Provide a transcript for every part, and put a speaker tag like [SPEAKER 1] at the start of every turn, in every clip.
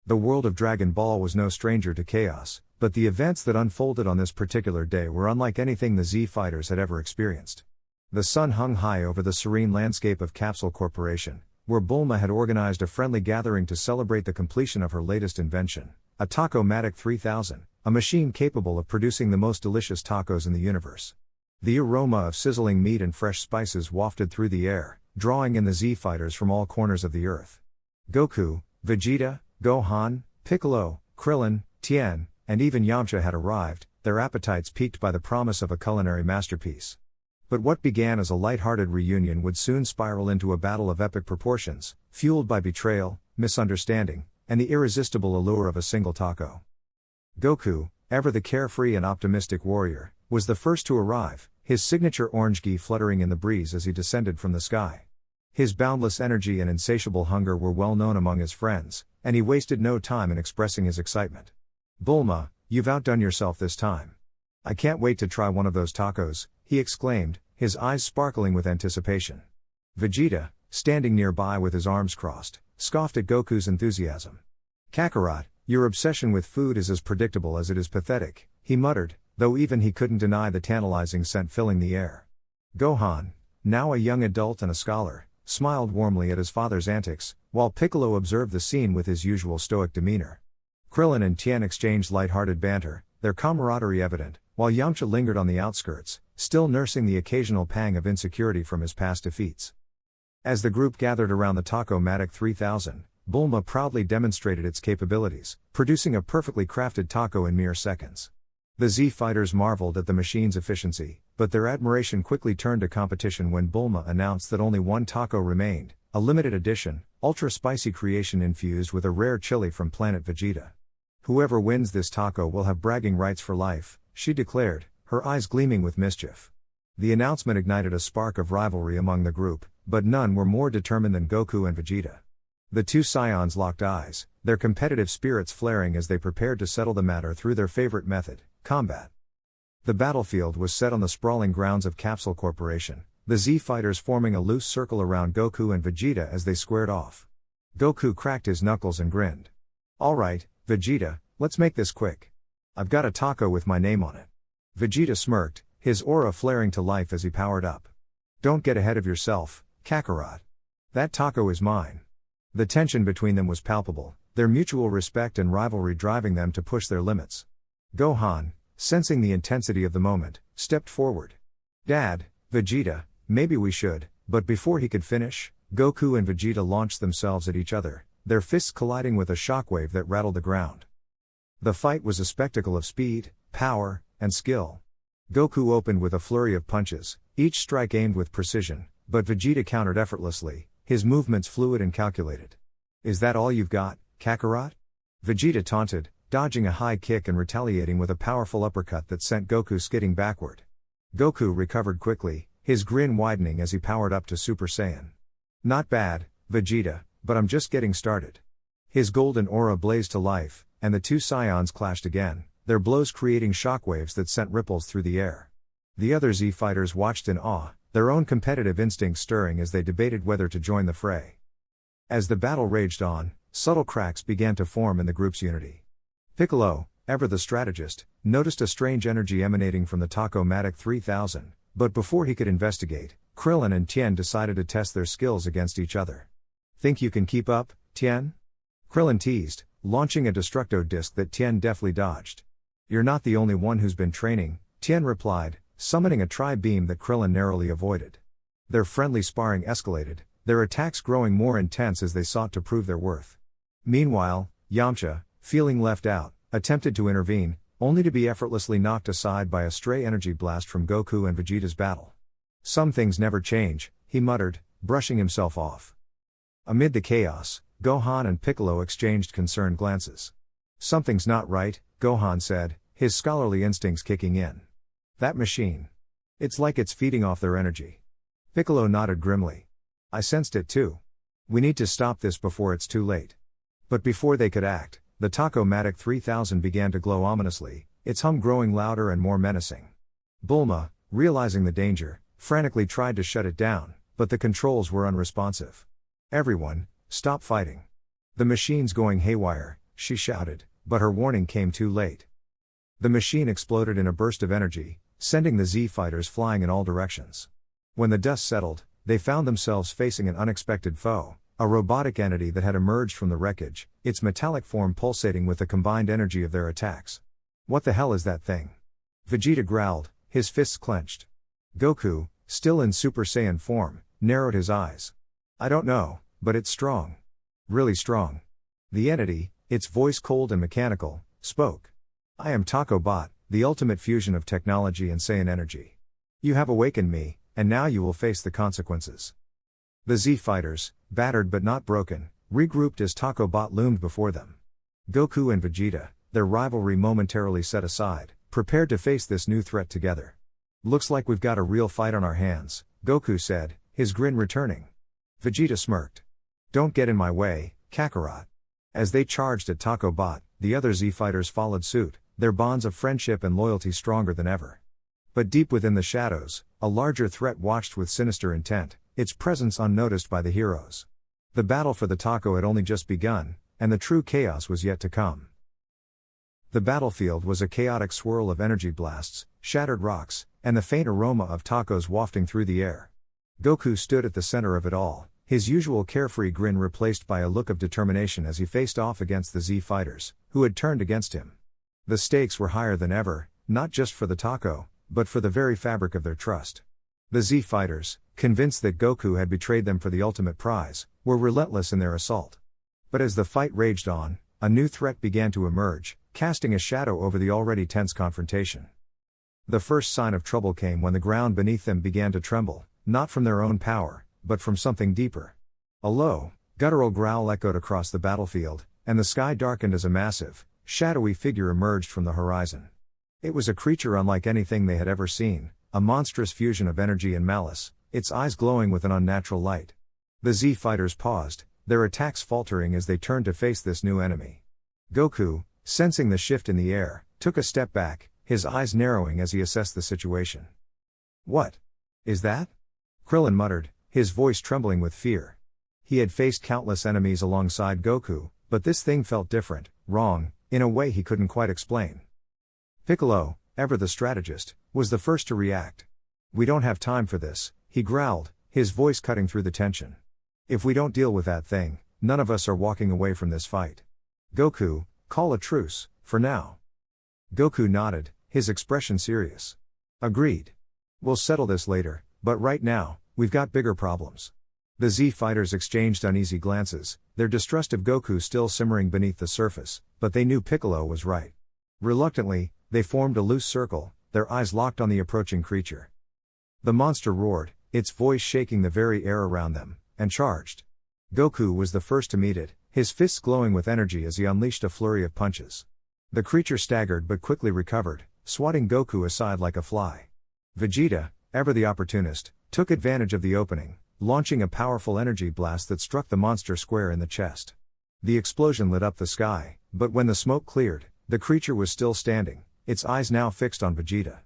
[SPEAKER 1] The world of Dragon Ball was no stranger to chaos, but the events that unfolded on this particular day were unlike anything the Z fighters had ever experienced. The sun hung high over the serene landscape of Capsule Corporation, where Bulma had organized a friendly gathering to celebrate the completion of her latest invention, a Taco-Matic 3000, a machine capable of producing the most delicious tacos in the universe. The aroma of sizzling meat and fresh spices wafted through the air, drawing in the Z fighters from all corners of the earth. Goku, Vegeta, Gohan, Piccolo, Krillin, Tien, and even Yamcha had arrived, their appetites piqued by the promise of a culinary masterpiece. But what began as a light-hearted reunion would soon spiral into a battle of epic proportions, fueled by betrayal, misunderstanding, and the irresistible allure of a single taco. Goku, ever the carefree and optimistic warrior, was the first to arrive, his signature orange gi fluttering in the breeze as he descended from the sky. His boundless energy and insatiable hunger were well known among his friends, and he wasted no time in expressing his excitement. "Bulma, you've outdone yourself this time. I can't wait to try one of those tacos," he exclaimed, his eyes sparkling with anticipation. Vegeta, standing nearby with his arms crossed, scoffed at Goku's enthusiasm. "Kakarot, your obsession with food is as predictable as it is pathetic," he muttered, though even he couldn't deny the tantalizing scent filling the air. Gohan, now a young adult and a scholar, smiled warmly at his father's antics, while Piccolo observed the scene with his usual stoic demeanor. Krillin and Tien exchanged light-hearted banter, their camaraderie evident, while Yamcha lingered on the outskirts, still nursing the occasional pang of insecurity from his past defeats. As the group gathered around the Taco-Matic 3000, Bulma proudly demonstrated its capabilities, producing a perfectly crafted taco in mere seconds. The Z fighters marveled at the machine's efficiency, but their admiration quickly turned to competition when Bulma announced that only one taco remained, a limited edition, ultra-spicy creation infused with a rare chili from planet Vegeta. "Whoever wins this taco will have bragging rights for life," she declared, her eyes gleaming with mischief. The announcement ignited a spark of rivalry among the group, but none were more determined than Goku and Vegeta. The two scions locked eyes, their competitive spirits flaring as they prepared to settle the matter through their favorite method, combat. The battlefield was set on the sprawling grounds of Capsule Corporation, the Z fighters forming a loose circle around Goku and Vegeta as they squared off. Goku cracked his knuckles and grinned. "All right, Vegeta, let's make this quick. I've got a taco with my name on it." Vegeta smirked, his aura flaring to life as he powered up. "Don't get ahead of yourself, Kakarot. That taco is mine." The tension between them was palpable, their mutual respect and rivalry driving them to push their limits. Gohan, sensing the intensity of the moment, stepped forward. "Dad, Vegeta, maybe we should," but before he could finish, Goku and Vegeta launched themselves at each other, their fists colliding with a shockwave that rattled the ground. The fight was a spectacle of speed, power, and skill. Goku opened with a flurry of punches, each strike aimed with precision, but Vegeta countered effortlessly, his movements fluid and calculated. "Is that all you've got, Kakarot?" Vegeta taunted, dodging a high kick and retaliating with a powerful uppercut that sent Goku skidding backward. Goku recovered quickly, his grin widening as he powered up to Super Saiyan. "Not bad, Vegeta, but I'm just getting started." His golden aura blazed to life, and the two scions clashed again, their blows creating shockwaves that sent ripples through the air. The other Z fighters watched in awe, their own competitive instincts stirring as they debated whether to join the fray. As the battle raged on, subtle cracks began to form in the group's unity. Piccolo, ever the strategist, noticed a strange energy emanating from the Taco-Matic 3000, but before he could investigate, Krillin and Tien decided to test their skills against each other. "Think you can keep up, Tien?" Krillin teased, launching a Destructo disc that Tien deftly dodged. "You're not the only one who's been training," Tien replied, summoning a tri-beam that Krillin narrowly avoided. Their friendly sparring escalated, their attacks growing more intense as they sought to prove their worth. Meanwhile, Yamcha, feeling left out, attempted to intervene, only to be effortlessly knocked aside by a stray energy blast from Goku and Vegeta's battle. "Some things never change," he muttered, brushing himself off. Amid the chaos, Gohan and Piccolo exchanged concerned glances. "Something's not right," Gohan said, his scholarly instincts kicking in. "That machine. It's like it's feeding off their energy." Piccolo nodded grimly. "I sensed it too. We need to stop this before it's too late." But before they could act, the Taco-Matic 3000 began to glow ominously, its hum growing louder and more menacing. Bulma, realizing the danger, frantically tried to shut it down, but the controls were unresponsive. "Everyone, stop fighting. The machine's going haywire," she shouted, but her warning came too late. The machine exploded in a burst of energy, sending the Z fighters flying in all directions. When the dust settled, they found themselves facing an unexpected foe, a robotic entity that had emerged from the wreckage, its metallic form pulsating with the combined energy of their attacks. "What the hell is that thing?" Vegeta growled, his fists clenched. Goku, still in Super Saiyan form, narrowed his eyes. "I don't know, but it's strong. Really strong." The entity, its voice cold and mechanical, spoke. "I am Taco Bot, the ultimate fusion of technology and Saiyan energy. You have awakened me, and now you will face the consequences." The Z fighters, battered but not broken, regrouped as Taco Bot loomed before them. Goku and Vegeta, their rivalry momentarily set aside, prepared to face this new threat together. "Looks like we've got a real fight on our hands," Goku said, his grin returning. Vegeta smirked. "Don't get in my way, Kakarot." As they charged at Taco Bot, the other Z fighters followed suit, their bonds of friendship and loyalty stronger than ever. But deep within the shadows, a larger threat watched with sinister intent, its presence unnoticed by the heroes. The battle for the taco had only just begun, and the true chaos was yet to come. The battlefield was a chaotic swirl of energy blasts, shattered rocks, and the faint aroma of tacos wafting through the air. Goku stood at the center of it all, his usual carefree grin replaced by a look of determination as he faced off against the Z fighters, who had turned against him. The stakes were higher than ever, not just for the taco, but for the very fabric of their trust. The Z fighters, convinced that Goku had betrayed them for the ultimate prize, were relentless in their assault. But as the fight raged on, a new threat began to emerge, casting a shadow over the already tense confrontation. The first sign of trouble came when the ground beneath them began to tremble, not from their own power, but from something deeper. A low, guttural growl echoed across the battlefield, and the sky darkened as a massive, shadowy figure emerged from the horizon. It was a creature unlike anything they had ever seen, a monstrous fusion of energy and malice, its eyes glowing with an unnatural light. The Z fighters paused, their attacks faltering as they turned to face this new enemy. Goku, sensing the shift in the air, took a step back, his eyes narrowing as he assessed the situation. "What is that?" Krillin muttered, his voice trembling with fear. He had faced countless enemies alongside Goku, but this thing felt different, wrong, in a way he couldn't quite explain. Piccolo, ever the strategist, was the first to react. "We don't have time for this," he growled, his voice cutting through the tension. "If we don't deal with that thing, none of us are walking away from this fight. Goku, call a truce, for now." Goku nodded, his expression serious. "Agreed. We'll settle this later, but right now, we've got bigger problems." The Z fighters exchanged uneasy glances, their distrust of Goku still simmering beneath the surface, but they knew Piccolo was right. Reluctantly, they formed a loose circle, their eyes locked on the approaching creature. The monster roared, its voice shaking the very air around them, and charged. Goku was the first to meet it, his fists glowing with energy as he unleashed a flurry of punches. The creature staggered but quickly recovered, swatting Goku aside like a fly. Vegeta, ever the opportunist, took advantage of the opening, launching a powerful energy blast that struck the monster square in the chest. The explosion lit up the sky, but when the smoke cleared, the creature was still standing, its eyes now fixed on Vegeta.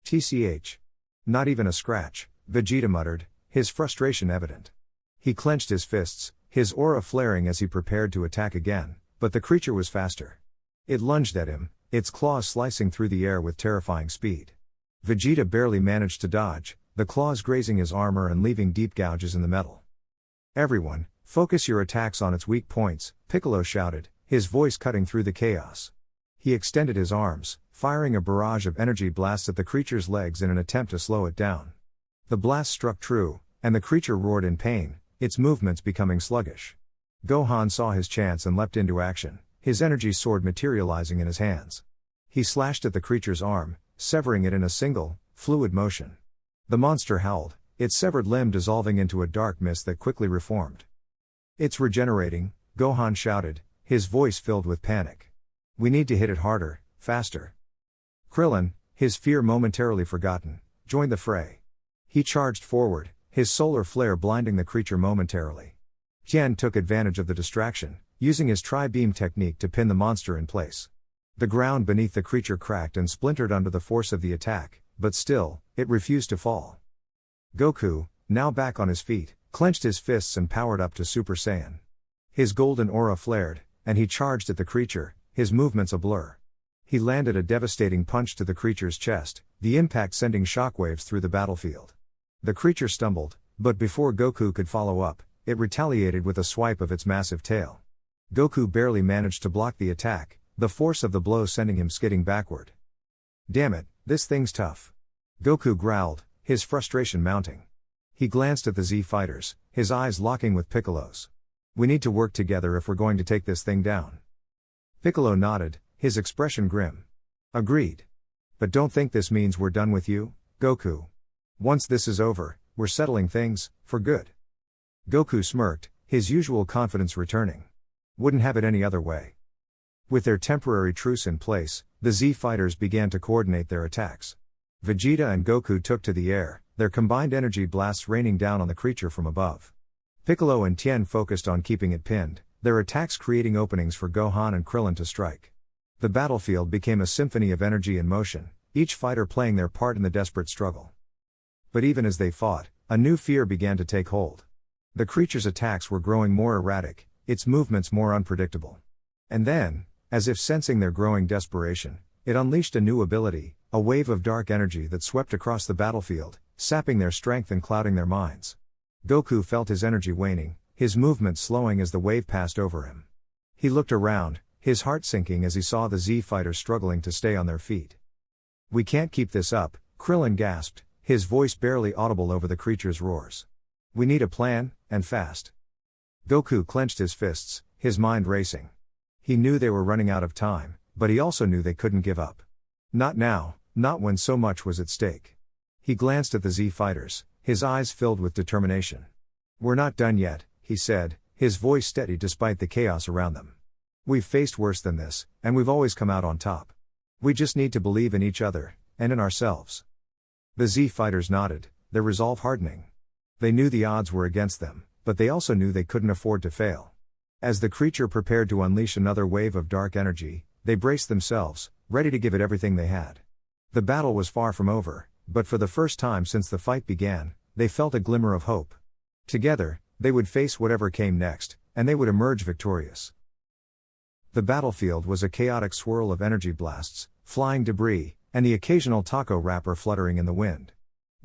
[SPEAKER 1] "TCH. Not even a scratch," Vegeta muttered, his frustration evident. He clenched his fists, his aura flaring as he prepared to attack again, but the creature was faster. It lunged at him, its claws slicing through the air with terrifying speed. Vegeta barely managed to dodge, the claws grazing his armor and leaving deep gouges in the metal. "Everyone, focus your attacks on its weak points," Piccolo shouted, his voice cutting through the chaos. He extended his arms, firing a barrage of energy blasts at the creature's legs in an attempt to slow it down. The blast struck true, and the creature roared in pain, its movements becoming sluggish. Gohan saw his chance and leapt into action, his energy sword materializing in his hands. He slashed at the creature's arm, severing it in a single, fluid motion. The monster howled, its severed limb dissolving into a dark mist that quickly reformed. "It's regenerating," Gohan shouted, his voice filled with panic. "We need to hit it harder, faster." Krillin, his fear momentarily forgotten, joined the fray. He charged forward, his solar flare blinding the creature momentarily. Tien took advantage of the distraction, using his tri-beam technique to pin the monster in place. The ground beneath the creature cracked and splintered under the force of the attack, but still, it refused to fall. Goku, now back on his feet, clenched his fists and powered up to Super Saiyan. His golden aura flared, and he charged at the creature, his movements a blur. He landed a devastating punch to the creature's chest, the impact sending shockwaves through the battlefield. The creature stumbled, but before Goku could follow up, it retaliated with a swipe of its massive tail. Goku barely managed to block the attack, the force of the blow sending him skidding backward. "Damn it, this thing's tough." Goku growled, his frustration mounting. He glanced at the Z fighters, his eyes locking with Piccolo's. "We need to work together if we're going to take this thing down." Piccolo nodded, his expression grim. "Agreed. But don't think this means we're done with you, Goku. Once this is over, we're settling things, for good." Goku smirked, his usual confidence returning. "Wouldn't have it any other way." With their temporary truce in place, the Z fighters began to coordinate their attacks. Vegeta and Goku took to the air, their combined energy blasts raining down on the creature from above. Piccolo and Tien focused on keeping it pinned, their attacks creating openings for Gohan and Krillin to strike. The battlefield became a symphony of energy and motion, each fighter playing their part in the desperate struggle. But even as they fought, a new fear began to take hold. The creature's attacks were growing more erratic, its movements more unpredictable. And then, as if sensing their growing desperation, it unleashed a new ability, a wave of dark energy that swept across the battlefield, sapping their strength and clouding their minds. Goku felt his energy waning, his movement slowing as the wave passed over him. He looked around, his heart sinking as he saw the Z fighters struggling to stay on their feet. "We can't keep this up," Krillin gasped, his voice barely audible over the creature's roars. "We need a plan, and fast." Goku clenched his fists, his mind racing. He knew they were running out of time, but he also knew they couldn't give up. Not now, not when so much was at stake. He glanced at the Z fighters, his eyes filled with determination. "We're not done yet," he said, his voice steady despite the chaos around them. "We've faced worse than this, and we've always come out on top. We just need to believe in each other, and in ourselves." The Z fighters nodded, their resolve hardening. They knew the odds were against them, but they also knew they couldn't afford to fail. As the creature prepared to unleash another wave of dark energy, they braced themselves, ready to give it everything they had. The battle was far from over, but for the first time since the fight began, they felt a glimmer of hope. Together, they would face whatever came next, and they would emerge victorious. The battlefield was a chaotic swirl of energy blasts, flying debris, and the occasional taco wrapper fluttering in the wind.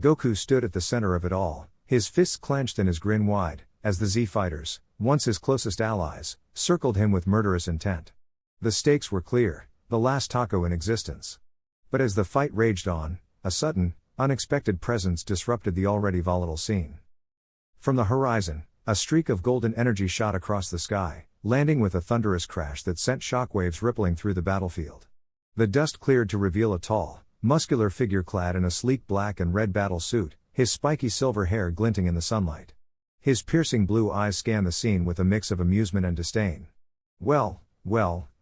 [SPEAKER 1] Goku stood at the center of it all, his fists clenched and his grin wide, as the Z fighters, once his closest allies, circled him with murderous intent. The stakes were clear, the last taco in existence. But as the fight raged on, a sudden, unexpected presence disrupted the already volatile scene. From the horizon, a streak of golden energy shot across the sky, landing with a thunderous crash that sent shockwaves rippling through the battlefield. The dust cleared to reveal a tall, muscular figure clad in a sleek black and red battle suit, his spiky silver hair glinting in the sunlight. His piercing blue eyes scanned the scene with a mix of amusement and disdain. Well,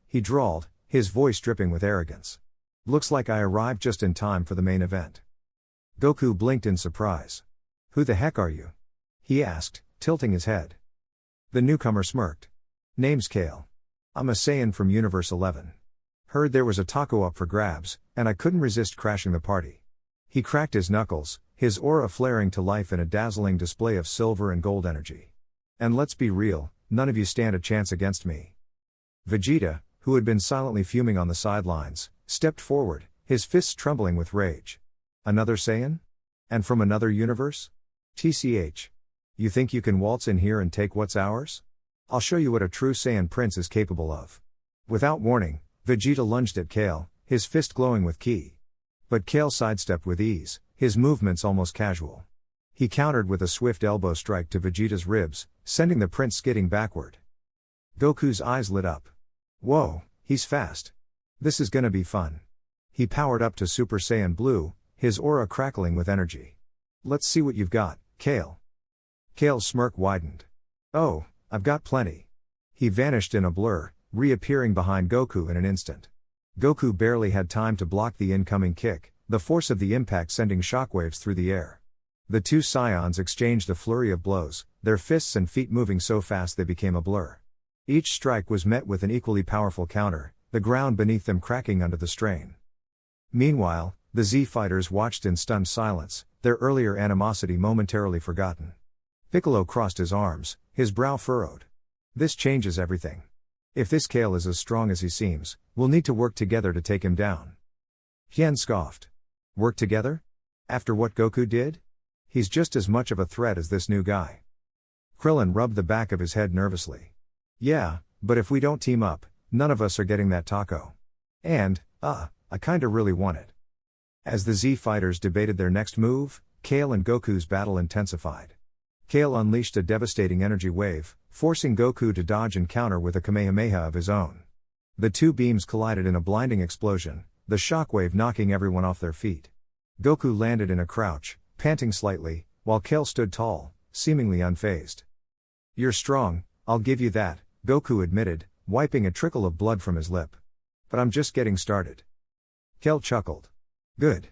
[SPEAKER 1] he drawled, his voice dripping with arrogance. "Looks like I arrived just in time for the main event." Goku blinked in surprise. "Who the heck are you?" he asked, tilting his head. The newcomer smirked. "Name's Kale. I'm a Saiyan from Universe 11. Heard there was a taco up for grabs, and I couldn't resist crashing the party." He cracked his knuckles, his aura flaring to life in a dazzling display of silver and gold energy. "And let's be real, none of you stand a chance against me." Vegeta, who had been silently fuming on the sidelines, stepped forward, his fists trembling with rage. "Another Saiyan? And from another universe? TCH. You think you can waltz in here and take what's ours? I'll show you what a true Saiyan prince is capable of." Without warning, Vegeta lunged at Kale, his fist glowing with ki. But Kale sidestepped with ease, his movements almost casual. He countered with a swift elbow strike to Vegeta's ribs, sending the prince skidding backward. Goku's eyes lit up. "Whoa, he's fast. This is gonna be fun." He powered up to Super Saiyan Blue, his aura crackling with energy. "Let's see what you've got, Kale." Kale's smirk widened. "Oh, I've got plenty." He vanished in a blur, reappearing behind Goku in an instant. Goku barely had time to block the incoming kick, the force of the impact sending shockwaves through the air. The two scions exchanged a flurry of blows, their fists and feet moving so fast they became a blur. Each strike was met with an equally powerful counter, the ground beneath them cracking under the strain. Meanwhile, the Z fighters watched in stunned silence, their earlier animosity momentarily forgotten. Piccolo crossed his arms, his brow furrowed. "This changes everything. If this Kale is as strong as he seems, we'll need to work together to take him down. Hien scoffed. Work together? After what Goku did? He's just as much of a threat as this new guy. Krillin rubbed the back of his head nervously. Yeah, but if we don't team up, none of us are getting that taco. And, I kinda really want it. As the Z fighters debated their next move, Kale and Goku's battle intensified. Kale unleashed a devastating energy wave, forcing Goku to dodge and counter with a Kamehameha of his own. The two beams collided in a blinding explosion, the shockwave knocking everyone off their feet. Goku landed in a crouch, panting slightly, while Kale stood tall, seemingly unfazed. You're strong, I'll give you that, Goku admitted, wiping a trickle of blood from his lip. But I'm just getting started. Kale chuckled. Good.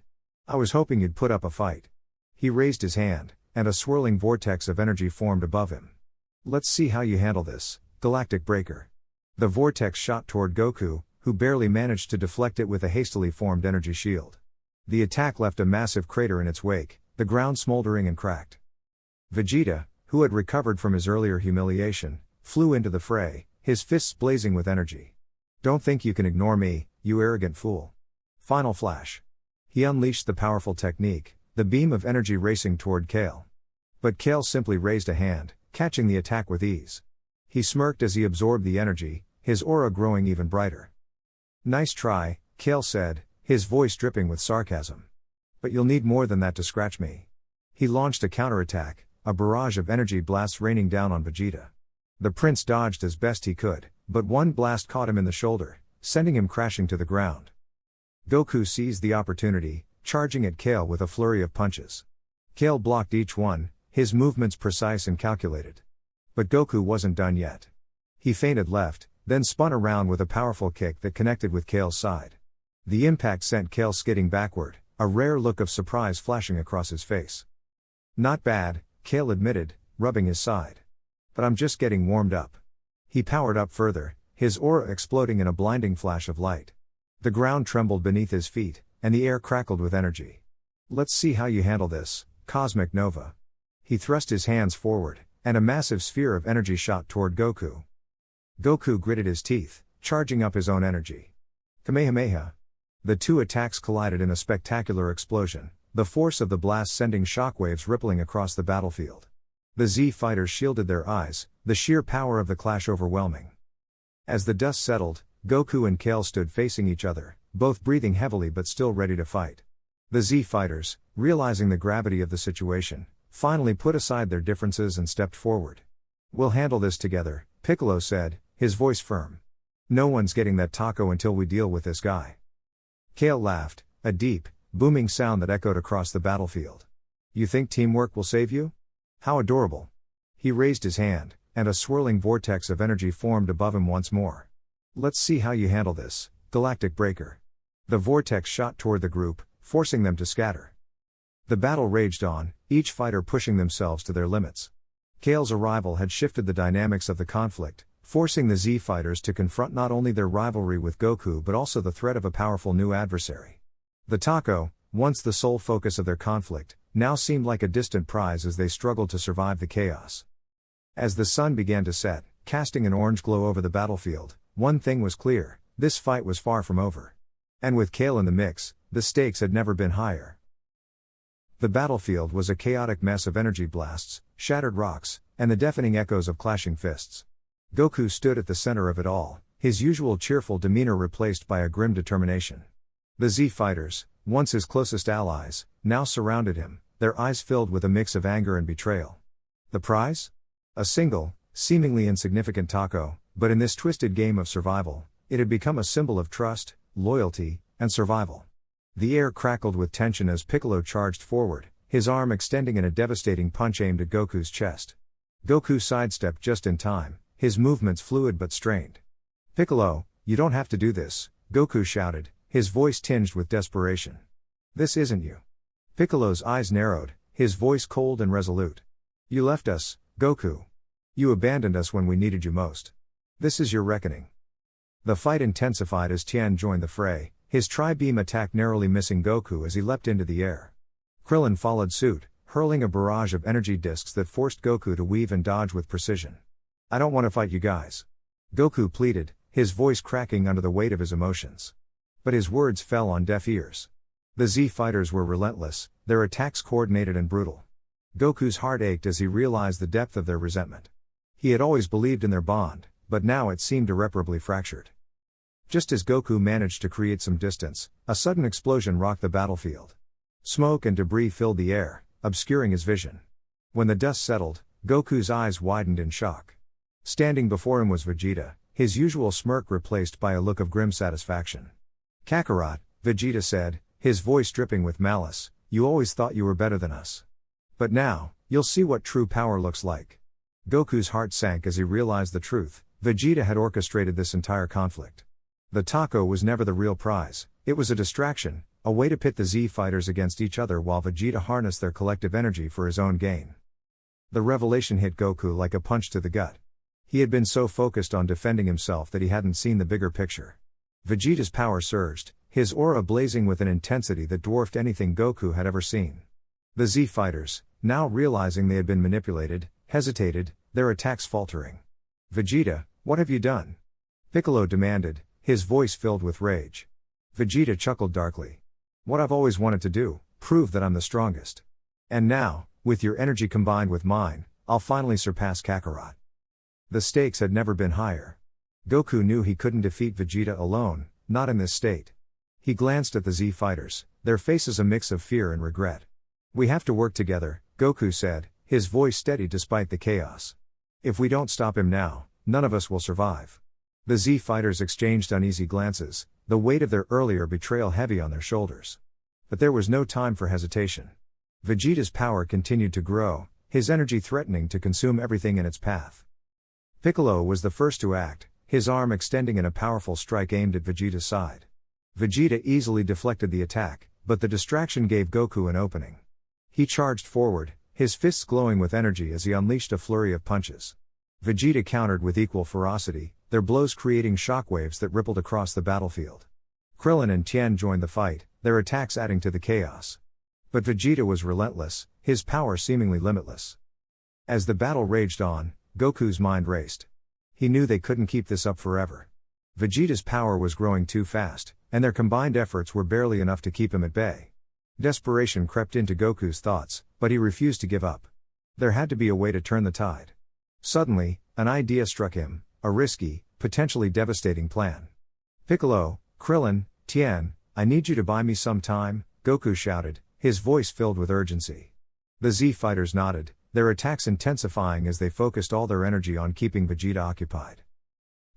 [SPEAKER 1] I was hoping you'd put up a fight. He raised his hand, and a swirling vortex of energy formed above him. Let's see how you handle this, Galactic Breaker. The vortex shot toward Goku, who barely managed to deflect it with a hastily formed energy shield. The attack left a massive crater in its wake, the ground smoldering and cracked. Vegeta, who had recovered from his earlier humiliation, flew into the fray, his fists blazing with energy. Don't think you can ignore me, you arrogant fool. Final flash. He unleashed the powerful technique, the beam of energy racing toward Kale. But Kale simply raised a hand, catching the attack with ease. He smirked as he absorbed the energy, his aura growing even brighter. Nice try, Kale said, his voice dripping with sarcasm. But you'll need more than that to scratch me. He launched a counterattack, a barrage of energy blasts raining down on Vegeta. The prince dodged as best he could, but one blast caught him in the shoulder, sending him crashing to the ground. Goku seized the opportunity, charging at Kale with a flurry of punches. Kale blocked each one, his movements precise and calculated. But Goku wasn't done yet. He feinted left, then spun around with a powerful kick that connected with Kale's side. The impact sent Kale skidding backward, a rare look of surprise flashing across his face. Not bad, Kale admitted, rubbing his side. But I'm just getting warmed up. He powered up further, his aura exploding in a blinding flash of light. The ground trembled beneath his feet, and the air crackled with energy. Let's see how you handle this, Cosmic Nova. He thrust his hands forward, and a massive sphere of energy shot toward Goku. Goku gritted his teeth, charging up his own energy. Kamehameha. The two attacks collided in a spectacular explosion, the force of the blast sending shockwaves rippling across the battlefield. The Z fighters shielded their eyes, the sheer power of the clash overwhelming. As the dust settled, Goku and Kale stood facing each other, both breathing heavily but still ready to fight. The Z fighters, realizing the gravity of the situation, finally put aside their differences and stepped forward. We'll handle this together, Piccolo said, his voice firm. No one's getting that taco until we deal with this guy. Kale laughed, a deep, booming sound that echoed across the battlefield. You think teamwork will save you? How adorable. He raised his hand, and a swirling vortex of energy formed above him once more. Let's see how you handle this, Galactic Breaker. The vortex shot toward the group, forcing them to scatter. The battle raged on, each fighter pushing themselves to their limits. Kale's arrival had shifted the dynamics of the conflict, forcing the Z fighters to confront not only their rivalry with Goku but also the threat of a powerful new adversary. The taco, once the sole focus of their conflict, now seemed like a distant prize as they struggled to survive the chaos. As the sun began to set, casting an orange glow over the battlefield, one thing was clear, this fight was far from over. And with Kale in the mix, the stakes had never been higher. The battlefield was a chaotic mess of energy blasts, shattered rocks, and the deafening echoes of clashing fists. Goku stood at the center of it all, his usual cheerful demeanor replaced by a grim determination. The Z fighters, once his closest allies, now surrounded him, their eyes filled with a mix of anger and betrayal. The prize? A single, seemingly insignificant taco, but in this twisted game of survival, it had become a symbol of trust, loyalty, and survival. The air crackled with tension as Piccolo charged forward, his arm extending in a devastating punch aimed at Goku's chest. Goku sidestepped just in time, his movements fluid but strained. Piccolo, you don't have to do this, Goku shouted, his voice tinged with desperation. This isn't you. Piccolo's eyes narrowed, his voice cold and resolute. You left us, Goku. You abandoned us when we needed you most. This is your reckoning. The fight intensified as Tien joined the fray, his tri-beam attack narrowly missing Goku as he leapt into the air. Krillin followed suit, hurling a barrage of energy discs that forced Goku to weave and dodge with precision. I don't want to fight you guys. Goku pleaded, his voice cracking under the weight of his emotions. But his words fell on deaf ears. The Z fighters were relentless, their attacks coordinated and brutal. Goku's heart ached as he realized the depth of their resentment. He had always believed in their bond, but now it seemed irreparably fractured. Just as Goku managed to create some distance, a sudden explosion rocked the battlefield. Smoke and debris filled the air, obscuring his vision. When the dust settled, Goku's eyes widened in shock. Standing before him was Vegeta, his usual smirk replaced by a look of grim satisfaction. "Kakarot," Vegeta said, his voice dripping with malice, "you always thought you were better than us. But now, you'll see what true power looks like." Goku's heart sank as he realized the truth. Vegeta had orchestrated this entire conflict. The taco was never the real prize, it was a distraction, a way to pit the Z fighters against each other while Vegeta harnessed their collective energy for his own gain. The revelation hit Goku like a punch to the gut. He had been so focused on defending himself that he hadn't seen the bigger picture. Vegeta's power surged, his aura blazing with an intensity that dwarfed anything Goku had ever seen. The Z fighters, now realizing they had been manipulated, hesitated, their attacks faltering. "Vegeta, what have you done?" Piccolo demanded, his voice filled with rage. Vegeta chuckled darkly. "What I've always wanted to do, prove that I'm the strongest. And now, with your energy combined with mine, I'll finally surpass Kakarot." The stakes had never been higher. Goku knew he couldn't defeat Vegeta alone, not in this state. He glanced at the Z fighters, their faces a mix of fear and regret. "We have to work together," Goku said, his voice steady despite the chaos. "If we don't stop him now, none of us will survive." The Z fighters exchanged uneasy glances, the weight of their earlier betrayal heavy on their shoulders. But there was no time for hesitation. Vegeta's power continued to grow, his energy threatening to consume everything in its path. Piccolo was the first to act, his arm extending in a powerful strike aimed at Vegeta's side. Vegeta easily deflected the attack, but the distraction gave Goku an opening. He charged forward, his fists glowing with energy as he unleashed a flurry of punches. Vegeta countered with equal ferocity, their blows creating shockwaves that rippled across the battlefield. Krillin and Tien joined the fight, their attacks adding to the chaos. But Vegeta was relentless, his power seemingly limitless. As the battle raged on, Goku's mind raced. He knew they couldn't keep this up forever. Vegeta's power was growing too fast, and their combined efforts were barely enough to keep him at bay. Desperation crept into Goku's thoughts, but he refused to give up. There had to be a way to turn the tide. Suddenly, an idea struck him, a risky, potentially devastating plan. "Piccolo, Krillin, Tien, I need you to buy me some time," Goku shouted, his voice filled with urgency. The Z fighters nodded, their attacks intensifying as they focused all their energy on keeping Vegeta occupied.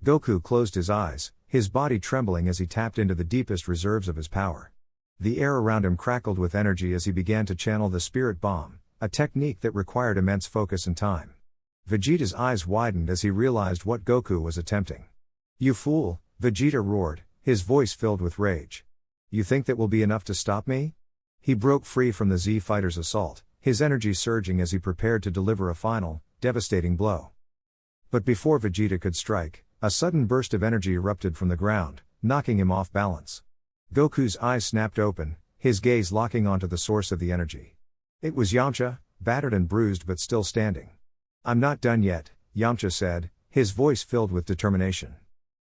[SPEAKER 1] Goku closed his eyes, his body trembling as he tapped into the deepest reserves of his power. The air around him crackled with energy as he began to channel the Spirit Bomb, a technique that required immense focus and time. Vegeta's eyes widened as he realized what Goku was attempting. "You fool," Vegeta roared, his voice filled with rage. "You think that will be enough to stop me?" He broke free from the Z fighter's assault, his energy surging as he prepared to deliver a final, devastating blow. But before Vegeta could strike, a sudden burst of energy erupted from the ground, knocking him off balance. Goku's eyes snapped open, his gaze locking onto the source of the energy. It was Yamcha, battered and bruised but still standing. "I'm not done yet," Yamcha said, his voice filled with determination.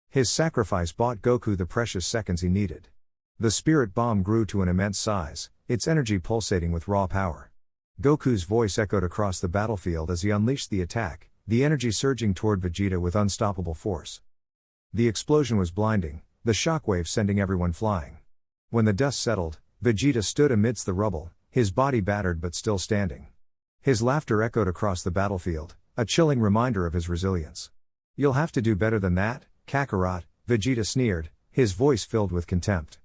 [SPEAKER 1] His sacrifice bought Goku the precious seconds he needed. The Spirit Bomb grew to an immense size, its energy pulsating with raw power. Goku's voice echoed across the battlefield as he unleashed the attack, the energy surging toward Vegeta with unstoppable force. The explosion was blinding, the shockwave sending everyone flying. When the dust settled, Vegeta stood amidst the rubble, his body battered but still standing. His laughter echoed across the battlefield, a chilling reminder of his resilience. "You'll have to do better than that, Kakarot," Vegeta sneered, his voice filled with contempt.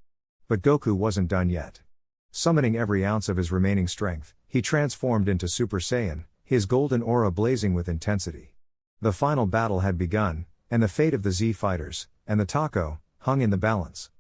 [SPEAKER 1] But Goku wasn't done yet. Summoning every ounce of his remaining strength, he transformed into Super Saiyan, his golden aura blazing with intensity. The final battle had begun, and the fate of the Z fighters, and the taco, hung in the balance.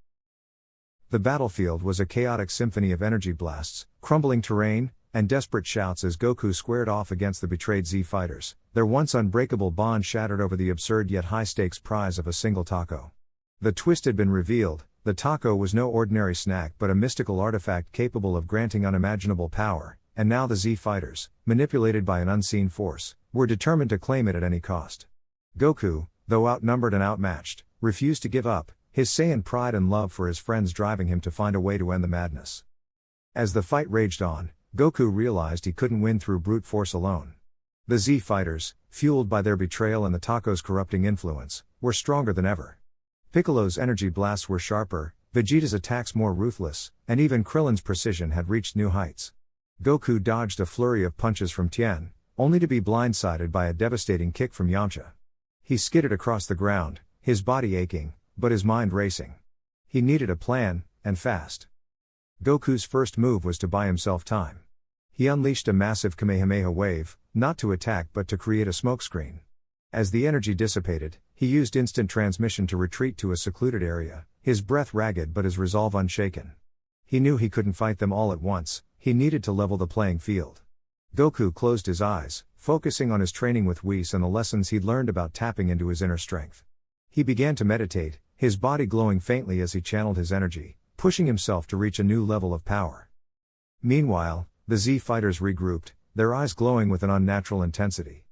[SPEAKER 1] The battlefield was a chaotic symphony of energy blasts, crumbling terrain, and desperate shouts as Goku squared off against the betrayed Z fighters, their once unbreakable bond shattered over the absurd yet high-stakes prize of a single taco. The twist had been revealed. The taco was no ordinary snack but a mystical artifact capable of granting unimaginable power, and now the Z fighters, manipulated by an unseen force, were determined to claim it at any cost. Goku, though outnumbered and outmatched, refused to give up, his Saiyan pride and love for his friends driving him to find a way to end the madness. As the fight raged on, Goku realized he couldn't win through brute force alone. The Z fighters, fueled by their betrayal and the Taco's corrupting influence, were stronger than ever. Piccolo's energy blasts were sharper, Vegeta's attacks more ruthless, and even Krillin's precision had reached new heights. Goku dodged a flurry of punches from Tien, only to be blindsided by a devastating kick from Yamcha. He skidded across the ground, his body aching, but his mind racing. He needed a plan, and fast. Goku's first move was to buy himself time. He unleashed a massive Kamehameha wave, not to attack but to create a smokescreen. As the energy dissipated, he used instant transmission to retreat to a secluded area, his breath ragged but his resolve unshaken. He knew he couldn't fight them all at once, he needed to level the playing field. Goku closed his eyes, focusing on his training with Whis and the lessons he'd learned about tapping into his inner strength. He began to meditate, his body glowing faintly as he channeled his energy, pushing himself to reach a new level of power. Meanwhile, the Z fighters regrouped, their eyes glowing with an unnatural intensity.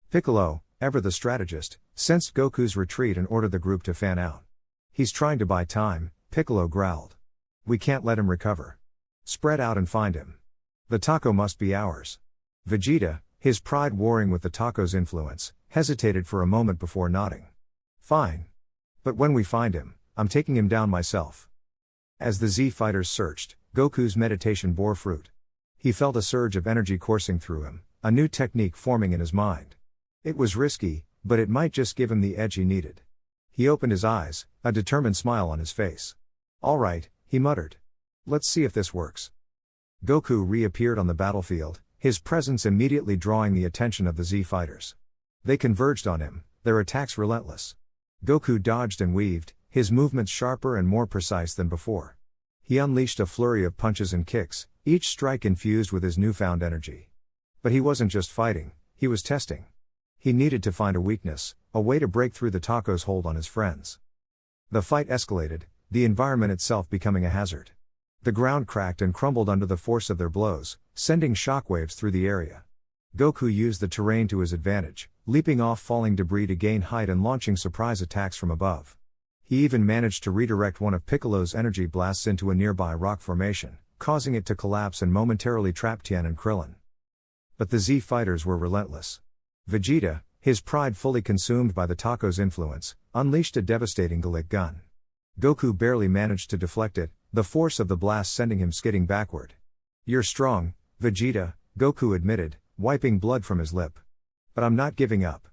[SPEAKER 1] Piccolo, ever the strategist, sensed Goku's retreat and ordered the group to fan out. "He's trying to buy time," Piccolo growled. "We can't let him recover. Spread out and find him. The Taco must be ours." Vegeta, his pride warring with the Taco's influence, hesitated for a moment before nodding. "Fine. But when we find him, I'm taking him down myself." As the Z fighters searched, Goku's meditation bore fruit. He felt a surge of energy coursing through him, a new technique forming in his mind. It was risky, but it might just give him the edge he needed. He opened his eyes, a determined smile on his face. "All right," he muttered. "Let's see if this works." Goku reappeared on the battlefield, his presence immediately drawing the attention of the Z fighters. They converged on him, their attacks relentless. Goku dodged and weaved, his movements sharper and more precise than before. He unleashed a flurry of punches and kicks, each strike infused with his newfound energy. But he wasn't just fighting, he was testing. He needed to find a weakness, a way to break through the Taco's hold on his friends. The fight escalated, the environment itself becoming a hazard. The ground cracked and crumbled under the force of their blows, sending shockwaves through the area. Goku used the terrain to his advantage, leaping off falling debris to gain height and launching surprise attacks from above. He even managed to redirect one of Piccolo's energy blasts into a nearby rock formation, causing it to collapse and momentarily trap Tien and Krillin. But the Z fighters were relentless. Vegeta, his pride fully consumed by the Taco's influence, unleashed a devastating Gallic gun. Goku barely managed to deflect it, the force of the blast sending him skidding backward. "You're strong, Vegeta," Goku admitted, wiping blood from his lip. "But I'm not giving up."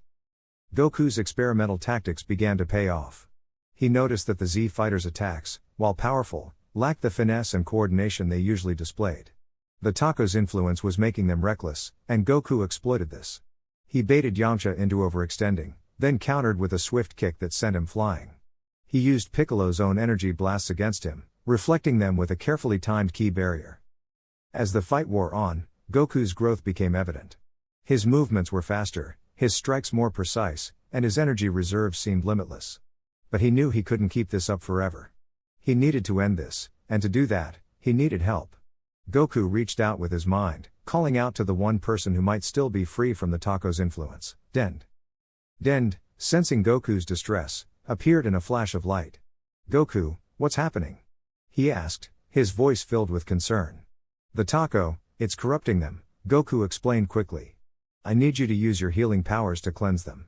[SPEAKER 1] Goku's experimental tactics began to pay off. He noticed that the Z fighters' attacks, while powerful, lacked the finesse and coordination they usually displayed. The Taco's influence was making them reckless, and Goku exploited this. He baited Yamcha into overextending, then countered with a swift kick that sent him flying. He used Piccolo's own energy blasts against him, reflecting them with a carefully timed key barrier. As the fight wore on, Goku's growth became evident. His movements were faster, his strikes more precise, and his energy reserves seemed limitless. But he knew he couldn't keep this up forever. He needed to end this, and to do that, he needed help. Goku reached out with his mind, calling out to the one person who might still be free from the Taco's influence, Dend. Dend, sensing Goku's distress, appeared in a flash of light. "Goku, what's happening?" he asked, his voice filled with concern. "The Taco, it's corrupting them," Goku explained quickly. "I need you to use your healing powers to cleanse them.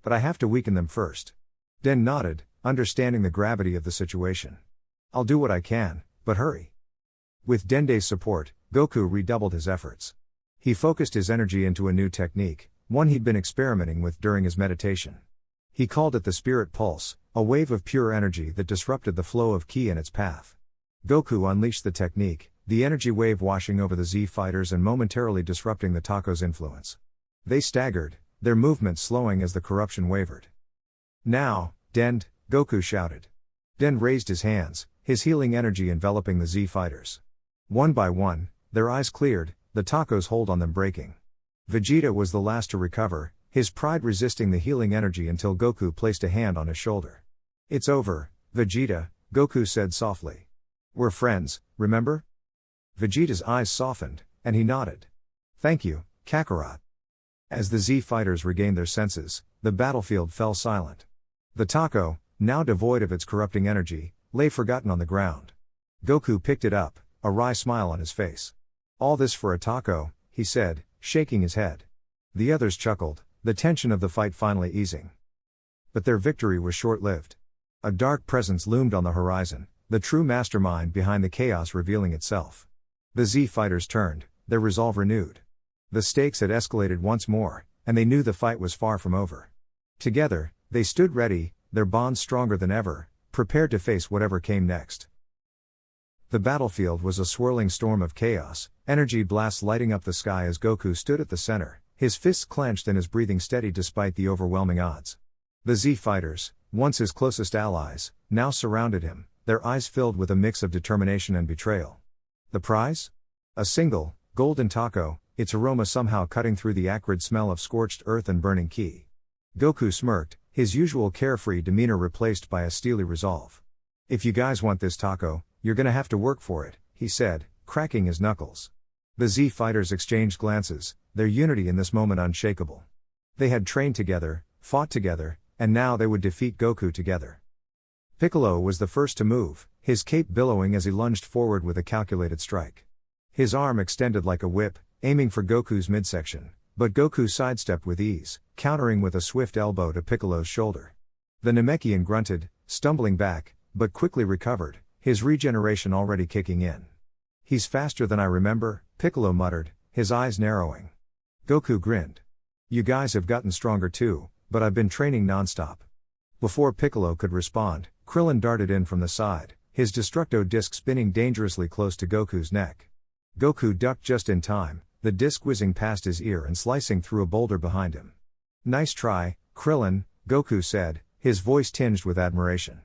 [SPEAKER 1] But I have to weaken them first." Den nodded, understanding the gravity of the situation. "I'll do what I can, but hurry." With Dende's support, Goku redoubled his efforts. He focused his energy into a new technique, one he'd been experimenting with during his meditation. He called it the Spirit Pulse, a wave of pure energy that disrupted the flow of ki in its path. Goku unleashed the technique, the energy wave washing over the Z fighters and momentarily disrupting the Taco's influence. They staggered, their movements slowing as the corruption wavered. "Now, Dend," Goku shouted. Dend raised his hands, his healing energy enveloping the Z fighters. One by one, their eyes cleared, the Taco's hold on them breaking. Vegeta was the last to recover, his pride resisting the healing energy until Goku placed a hand on his shoulder. "It's over, Vegeta," Goku said softly. "We're friends, remember?" Vegeta's eyes softened, and he nodded. "Thank you, Kakarot." As the Z fighters regained their senses, the battlefield fell silent. The taco, now devoid of its corrupting energy, lay forgotten on the ground. Goku picked it up, a wry smile on his face. "All this for a taco," he said, shaking his head. The others chuckled, the tension of the fight finally easing. But their victory was short-lived. A dark presence loomed on the horizon, the true mastermind behind the chaos revealing itself. The Z fighters turned, their resolve renewed. The stakes had escalated once more, and they knew the fight was far from over. Together, they stood ready, their bonds stronger than ever, prepared to face whatever came next. The battlefield was a swirling storm of chaos, energy blasts lighting up the sky as Goku stood at the center, his fists clenched and his breathing steady despite the overwhelming odds. The Z fighters, once his closest allies, now surrounded him, their eyes filled with a mix of determination and betrayal. The prize? A single, golden taco, its aroma somehow cutting through the acrid smell of scorched earth and burning ki. Goku smirked, his usual carefree demeanor replaced by a steely resolve. "If you guys want this taco, you're gonna have to work for it," he said, cracking his knuckles. The Z fighters exchanged glances, their unity in this moment unshakable. They had trained together, fought together, and now they would defeat Goku together. Piccolo was the first to move, his cape billowing as he lunged forward with a calculated strike. His arm extended like a whip, aiming for Goku's midsection, but Goku sidestepped with ease, countering with a swift elbow to Piccolo's shoulder. The Namekian grunted, stumbling back, but quickly recovered, his regeneration already kicking in. "He's faster than I remember," Piccolo muttered, his eyes narrowing. Goku grinned. "You guys have gotten stronger too, but I've been training non-stop." Before Piccolo could respond, Krillin darted in from the side, his Destructo disc spinning dangerously close to Goku's neck. Goku ducked just in time, the disc whizzing past his ear and slicing through a boulder behind him. "Nice try, Krillin," Goku said, his voice tinged with admiration.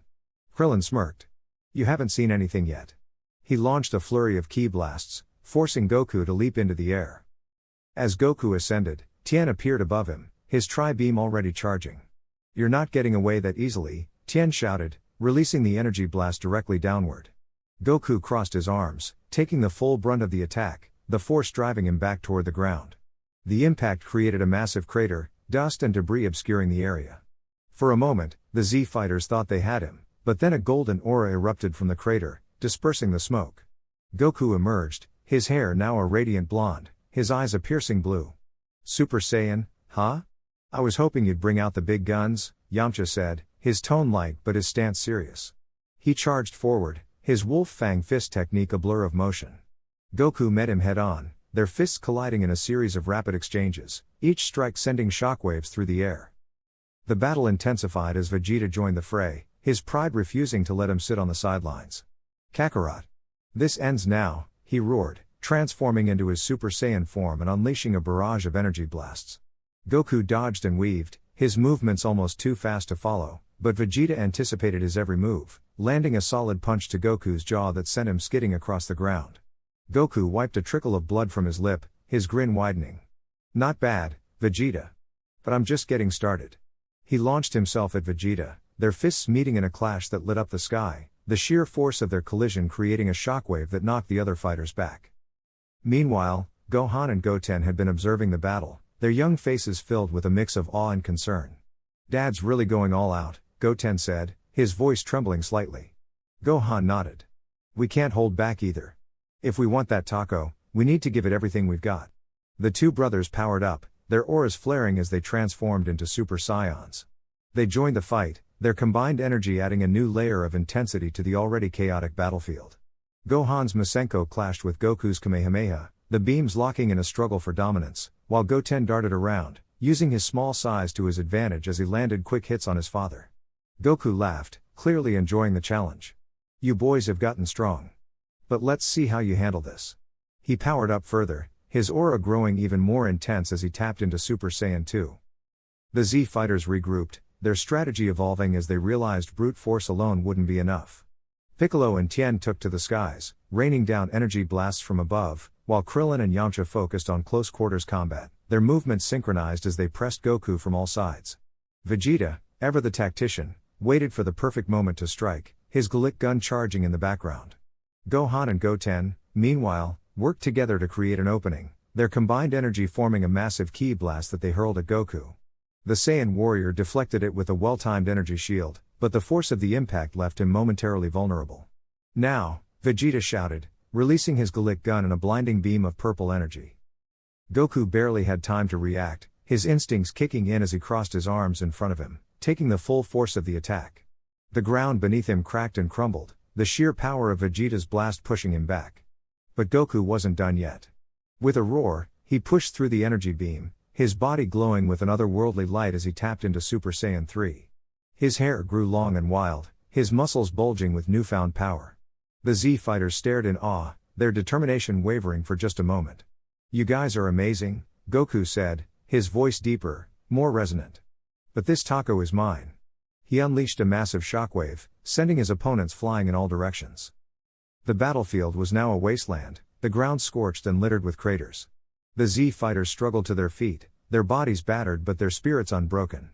[SPEAKER 1] Krillin smirked. "You haven't seen anything yet." He launched a flurry of ki blasts, forcing Goku to leap into the air. As Goku ascended, Tien appeared above him, his tri-beam already charging. "You're not getting away that easily," Tien shouted, releasing the energy blast directly downward. Goku crossed his arms, taking the full brunt of the attack, the force driving him back toward the ground. The impact created a massive crater, dust and debris obscuring the area. For a moment, the Z fighters thought they had him, but then a golden aura erupted from the crater, dispersing the smoke. Goku emerged, his hair now a radiant blonde, his eyes a piercing blue. "Super Saiyan, huh? I was hoping you'd bring out the big guns," Yamcha said, his tone light but his stance serious. He charged forward, his wolf fang fist technique a blur of motion. Goku met him head-on, their fists colliding in a series of rapid exchanges, each strike sending shockwaves through the air. The battle intensified as Vegeta joined the fray, his pride refusing to let him sit on the sidelines. "Kakarot. This ends now," he roared, transforming into his Super Saiyan form and unleashing a barrage of energy blasts. Goku dodged and weaved, his movements almost too fast to follow, but Vegeta anticipated his every move, landing a solid punch to Goku's jaw that sent him skidding across the ground. Goku wiped a trickle of blood from his lip, his grin widening. "Not bad, Vegeta. But I'm just getting started." He launched himself at Vegeta, their fists meeting in a clash that lit up the sky, the sheer force of their collision creating a shockwave that knocked the other fighters back. Meanwhile, Gohan and Goten had been observing the battle, their young faces filled with a mix of awe and concern. "Dad's really going all out," Goten said, his voice trembling slightly. Gohan nodded. "We can't hold back either. If we want that taco, we need to give it everything we've got." The two brothers powered up, their auras flaring as they transformed into Super Saiyans. They joined the fight, their combined energy adding a new layer of intensity to the already chaotic battlefield. Gohan's Masenko clashed with Goku's Kamehameha, the beams locking in a struggle for dominance, while Goten darted around, using his small size to his advantage as he landed quick hits on his father. Goku laughed, clearly enjoying the challenge. "You boys have gotten strong. But let's see how you handle this." He powered up further, his aura growing even more intense as he tapped into Super Saiyan 2. The Z fighters regrouped, their strategy evolving as they realized brute force alone wouldn't be enough. Piccolo and Tien took to the skies, raining down energy blasts from above, while Krillin and Yamcha focused on close quarters combat, their movements synchronized as they pressed Goku from all sides. Vegeta, ever the tactician, waited for the perfect moment to strike, his Galick gun charging in the background. Gohan and Goten, meanwhile, worked together to create an opening, their combined energy forming a massive ki blast that they hurled at Goku. The Saiyan warrior deflected it with a well-timed energy shield, but the force of the impact left him momentarily vulnerable. Now, Vegeta shouted, releasing his Gallic gun in a blinding beam of purple energy. Goku barely had time to react, his instincts kicking in as he crossed his arms in front of him, taking the full force of the attack. The ground beneath him cracked and crumbled, the sheer power of Vegeta's blast pushing him back. But Goku wasn't done yet. With a roar, he pushed through the energy beam, his body glowing with an otherworldly light as he tapped into Super Saiyan 3. His hair grew long and wild, his muscles bulging with newfound power. The Z fighters stared in awe, their determination wavering for just a moment. "You guys are amazing," Goku said, his voice deeper, more resonant. "But this taco is mine." He unleashed a massive shockwave, sending his opponents flying in all directions. The battlefield was now a wasteland, the ground scorched and littered with craters. The Z fighters struggled to their feet, their bodies battered but their spirits unbroken.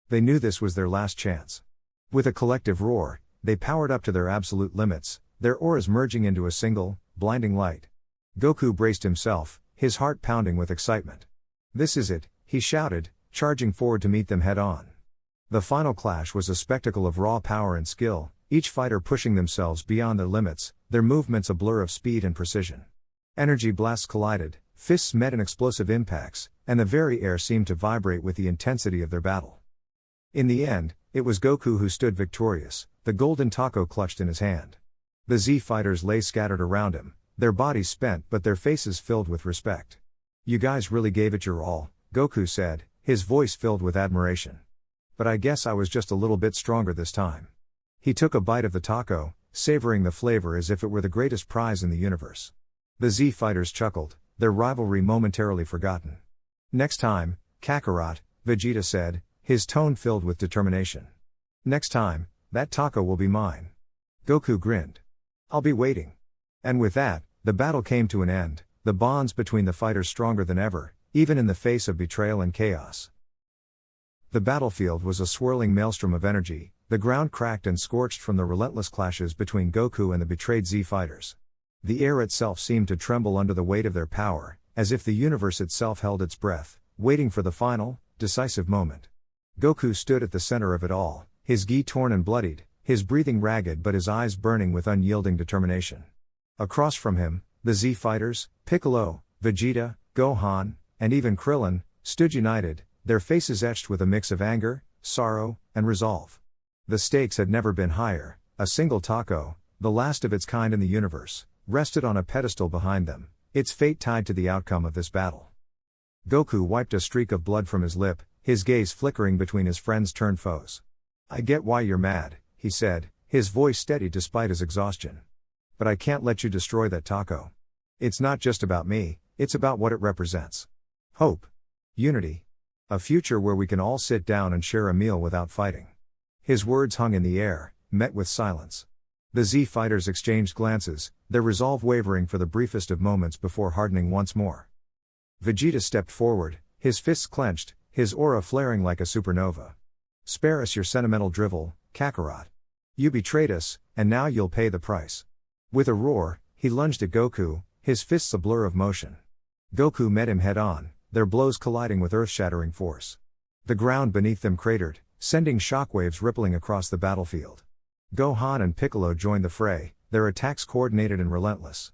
[SPEAKER 1] They knew this was their last chance. With a collective roar, they powered up to their absolute limits, their auras merging into a single, blinding light. Goku braced himself, his heart pounding with excitement. "This is it," he shouted, charging forward to meet them head-on. The final clash was a spectacle of raw power and skill, each fighter pushing themselves beyond their limits, their movements a blur of speed and precision. Energy blasts collided, fists met in explosive impacts, and the very air seemed to vibrate with the intensity of their battle. In the end, it was Goku who stood victorious, the golden taco clutched in his hand. The Z fighters lay scattered around him, their bodies spent but their faces filled with respect. "You guys really gave it your all," Goku said, his voice filled with admiration. "But I guess I was just a little bit stronger this time." He took a bite of the taco, savoring the flavor as if it were the greatest prize in the universe. The Z fighters chuckled, their rivalry momentarily forgotten. "Next time, Kakarot," Vegeta said, his tone filled with determination. "Next time, that taco will be mine." Goku grinned. "I'll be waiting." And with that, the battle came to an end, the bonds between the fighters stronger than ever, even in the face of betrayal and chaos. The battlefield was a swirling maelstrom of energy, the ground cracked and scorched from the relentless clashes between Goku and the betrayed Z fighters. The air itself seemed to tremble under the weight of their power, as if the universe itself held its breath, waiting for the final, decisive moment. Goku stood at the center of it all, his gi torn and bloodied, his breathing ragged but his eyes burning with unyielding determination. Across from him, the Z fighters, Piccolo, Vegeta, Gohan, and even Krillin, stood united, their faces etched with a mix of anger, sorrow, and resolve. The stakes had never been higher, a single taco, the last of its kind in the universe, rested on a pedestal behind them, its fate tied to the outcome of this battle. Goku wiped a streak of blood from his lip, his gaze flickering between his friends turned foes. "I get why you're mad," he said, his voice steady despite his exhaustion. "But I can't let you destroy that taco. It's not just about me, it's about what it represents. Hope. Unity. A future where we can all sit down and share a meal without fighting." His words hung in the air, met with silence. The Z fighters exchanged glances, their resolve wavering for the briefest of moments before hardening once more. Vegeta stepped forward, his fists clenched, his aura flaring like a supernova. "Spare us your sentimental drivel, Kakarot. You betrayed us, and now you'll pay the price." With a roar, he lunged at Goku, his fists a blur of motion. Goku met him head-on, their blows colliding with earth-shattering force. The ground beneath them cratered, sending shockwaves rippling across the battlefield. Gohan and Piccolo joined the fray, their attacks coordinated and relentless.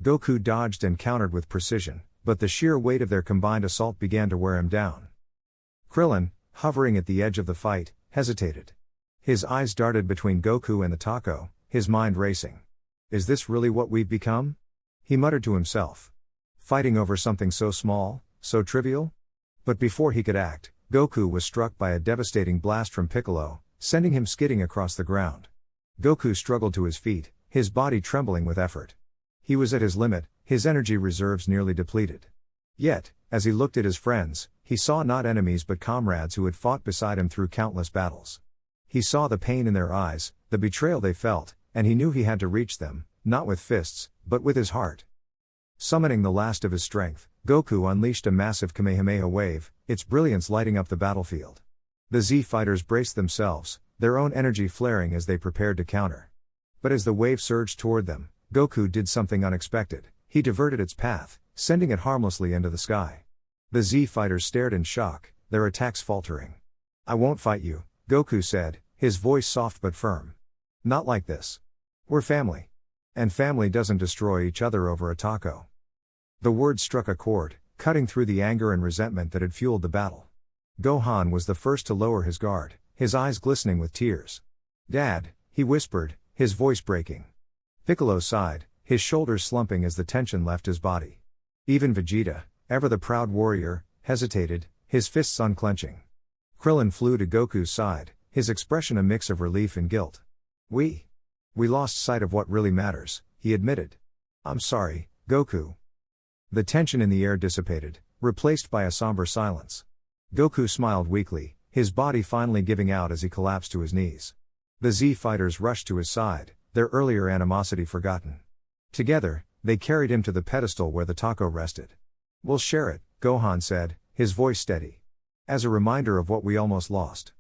[SPEAKER 1] Goku dodged and countered with precision, but the sheer weight of their combined assault began to wear him down. Krillin, hovering at the edge of the fight, hesitated. His eyes darted between Goku and the taco, his mind racing. "Is this really what we've become?" he muttered to himself. "Fighting over something so small, so trivial?" But before he could act, Goku was struck by a devastating blast from Piccolo, sending him skidding across the ground. Goku struggled to his feet, his body trembling with effort. He was at his limit, his energy reserves nearly depleted. Yet, as he looked at his friends, he saw not enemies but comrades who had fought beside him through countless battles. He saw the pain in their eyes, the betrayal they felt, and he knew he had to reach them, not with fists, but with his heart. Summoning the last of his strength, Goku unleashed a massive Kamehameha wave, its brilliance lighting up the battlefield. The Z fighters braced themselves, their own energy flaring as they prepared to counter. But as the wave surged toward them, Goku did something unexpected. He diverted its path, sending it harmlessly into the sky. The Z fighters stared in shock, their attacks faltering. I won't fight you, Goku said, his voice soft but firm. Not like this. We're family. And family doesn't destroy each other over a taco. The words struck a chord, cutting through the anger and resentment that had fueled the battle. Gohan was the first to lower his guard, his eyes glistening with tears. Dad, he whispered, his voice breaking. Piccolo sighed, his shoulders slumping as the tension left his body. Even Vegeta, ever the proud warrior, hesitated, his fists unclenching. Krillin flew to Goku's side, his expression a mix of relief and guilt. We lost sight of what really matters, he admitted. I'm sorry, Goku. The tension in the air dissipated, replaced by a somber silence. Goku smiled weakly, his body finally giving out as he collapsed to his knees. The Z fighters rushed to his side, their earlier animosity forgotten. Together, they carried him to the pedestal where the taco rested. We'll share it, Gohan said, his voice steady. As a reminder of what we almost lost.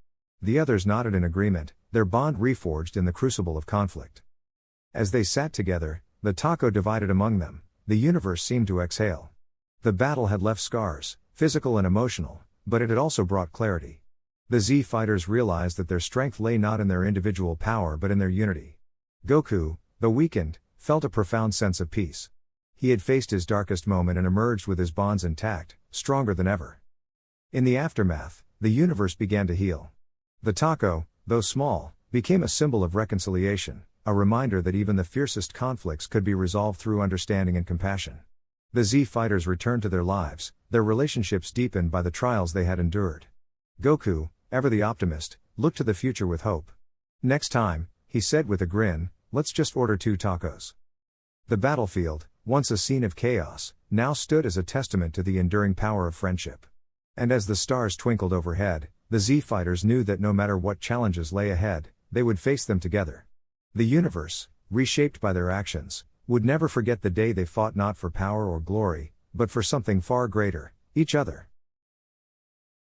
[SPEAKER 1] The others nodded in agreement, their bond reforged in the crucible of conflict. As they sat together, the taco divided among them, the universe seemed to exhale. The battle had left scars, physical and emotional, but it had also brought clarity. The Z fighters realized that their strength lay not in their individual power but in their unity. Goku, though weakened, felt a profound sense of peace. He had faced his darkest moment and emerged with his bonds intact, stronger than ever. In the aftermath, the universe began to heal. The taco, though small, became a symbol of reconciliation, a reminder that even the fiercest conflicts could be resolved through understanding and compassion. The Z fighters returned to their lives, their relationships deepened by the trials they had endured. Goku, ever the optimist, looked to the future with hope. Next time, he said with a grin, let's just order 2 tacos. The battlefield, once a scene of chaos, now stood as a testament to the enduring power of friendship. And as the stars twinkled overhead, the Z fighters knew that no matter what challenges lay ahead, they would face them together. The universe, reshaped by their actions, would never forget the day they fought not for power or glory, but for something far greater, each other.